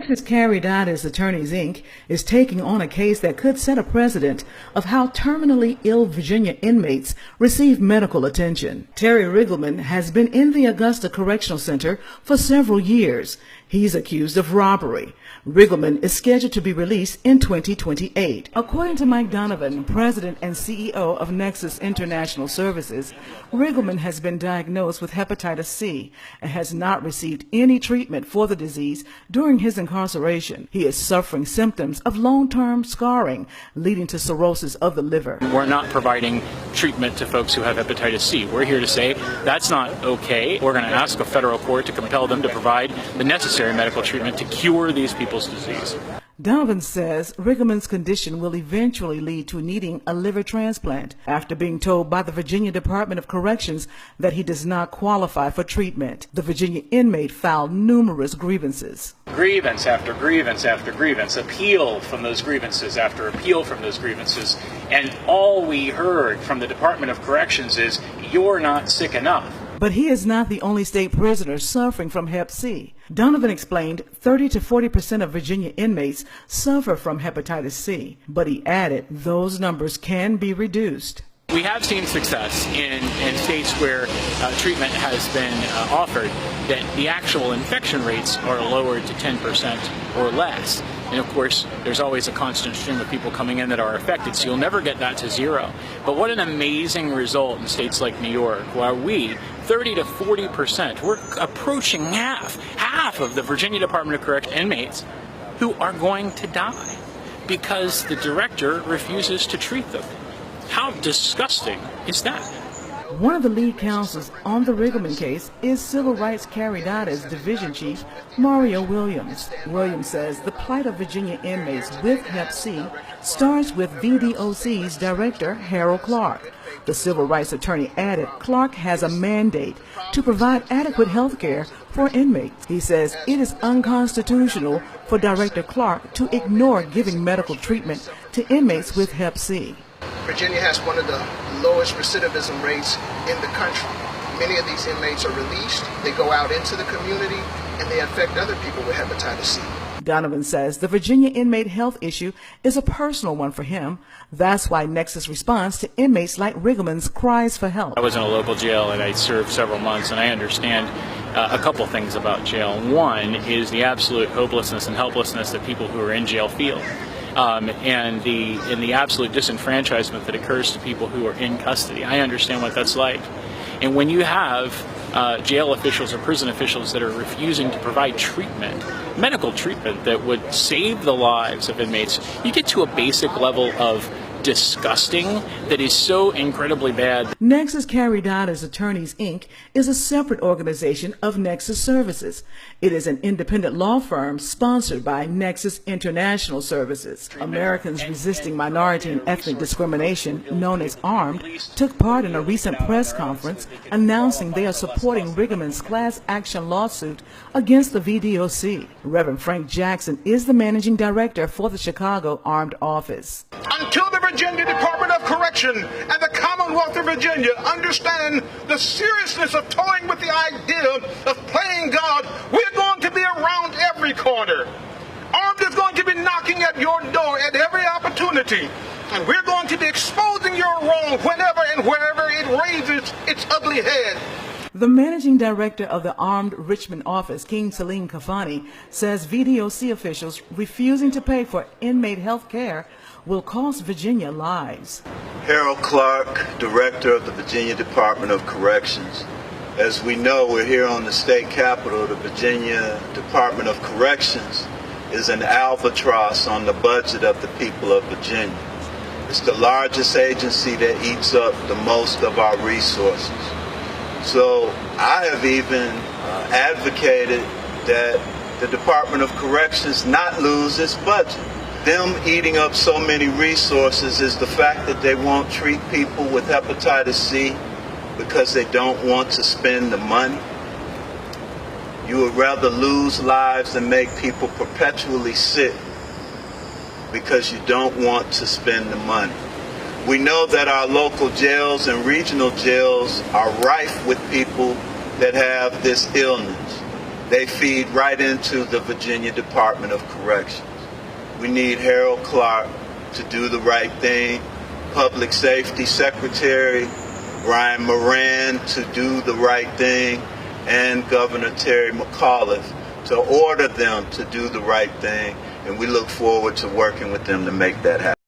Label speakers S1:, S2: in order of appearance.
S1: Nexus Caridades Attorneys, Inc. is taking on a case that could set a precedent of how terminally ill Virginia inmates receive medical attention. Terry Riggleman has been in the Augusta Correctional Center for several years. He's accused of robbery. Riggleman is scheduled to be released in 2028. According to Mike Donovan, president and CEO of Nexus International Services, Riggleman has been diagnosed with Hepatitis C and has not received any treatment for the disease during his incarceration. He is suffering symptoms of long-term scarring, leading to cirrhosis of the liver.
S2: We're not providing treatment to folks who have hepatitis C. We're here to say that's not okay. We're going to ask a federal court to compel them to provide the necessary medical treatment to cure these people's disease.
S1: Donovan says Riggleman's condition will eventually lead to needing a liver transplant after being told by the Virginia Department of Corrections that he does not qualify for treatment. The Virginia inmate filed numerous grievances.
S2: Grievance after grievance after grievance, appeal from those grievances after appeal from those grievances, and all we heard from the Department of Corrections is, "You're not sick enough."
S1: But he is not the only state prisoner suffering from Hep C. Donovan explained 30 to 40% of Virginia inmates suffer from hepatitis C, but he added those numbers can be reduced.
S2: We have seen success in states where treatment has been offered, that the actual infection rates are lowered to 10% or less. And of course, there's always a constant stream of people coming in that are affected, so you'll never get that to zero. But what an amazing result in states like New York, where 30 to 40%, we're approaching half of the Virginia Department of Corrections inmates who are going to die because the director refuses to treat them. How disgusting is that?
S1: One of the lead counsels on the Riggleman case is Civil Rights Caridades Division Chief Mario Williams. Williams says the plight of Virginia inmates with Hep C starts with VDOC's director, Harold Clark. The civil rights attorney added Clark has a mandate to provide adequate health care for inmates. He says it is unconstitutional for Director Clark to ignore giving medical treatment to inmates with Hep C.
S3: Virginia has one of the lowest recidivism rates in the country. Many of these inmates are released, they go out into the community, and they infect other people with hepatitis C.
S1: Donovan says the Virginia inmate health issue is a personal one for him. That's why Nexus responds to inmates like Riggleman's cries for help.
S2: I was in a local jail and I served several months, and I understand a couple things about jail. One is the absolute hopelessness and helplessness that people who are in jail feel. And the absolute disenfranchisement that occurs to people who are in custody. I understand what that's like. And when you have jail officials or prison officials that are refusing to provide treatment, medical treatment that would save the lives of inmates, you get to a basic level of disgusting that is so incredibly bad.
S1: Nexus Caridades Attorneys, Inc. is a separate organization of Nexus Services. It is an independent law firm sponsored by Nexus International Services. Americans Resisting Minority and Ethnic Discrimination, known as ARMED, took part in a recent press conference announcing they are supporting Riggleman's class action lawsuit against the VDOC. Reverend Frank Jackson is the managing director for the Chicago Armed Office.
S4: Until the Virginia Department of Correction and the Commonwealth of Virginia understand the seriousness of toying with the idea of playing God, we're going to be around every corner. Armed is going to be knocking at your door at every opportunity, and we're going to be exposing your wrong whenever and wherever it raises its ugly head.
S1: The managing director of the Armed Richmond office, King Salim Khalfani, says VDOC officials refusing to pay for inmate health care will cost Virginia lives.
S5: Harold Clark, director of the Virginia Department of Corrections. As we know, we're here on the state capitol. The Virginia Department of Corrections is an albatross on the budget of the people of Virginia. It's the largest agency that eats up the most of our resources. So I have even advocated that the Department of Corrections not lose its budget. Them eating up so many resources is the fact that they won't treat people with hepatitis C because they don't want to spend the money. You would rather lose lives than make people perpetually sick because you don't want to spend the money. We know that our local jails and regional jails are rife with people that have this illness. they feed right into the Virginia Department of Corrections. We need Harold Clark to do the right thing, Public Safety Secretary Brian Moran to do the right thing, and Governor Terry McAuliffe to order them to do the right thing, and we look forward to working with them to make that happen.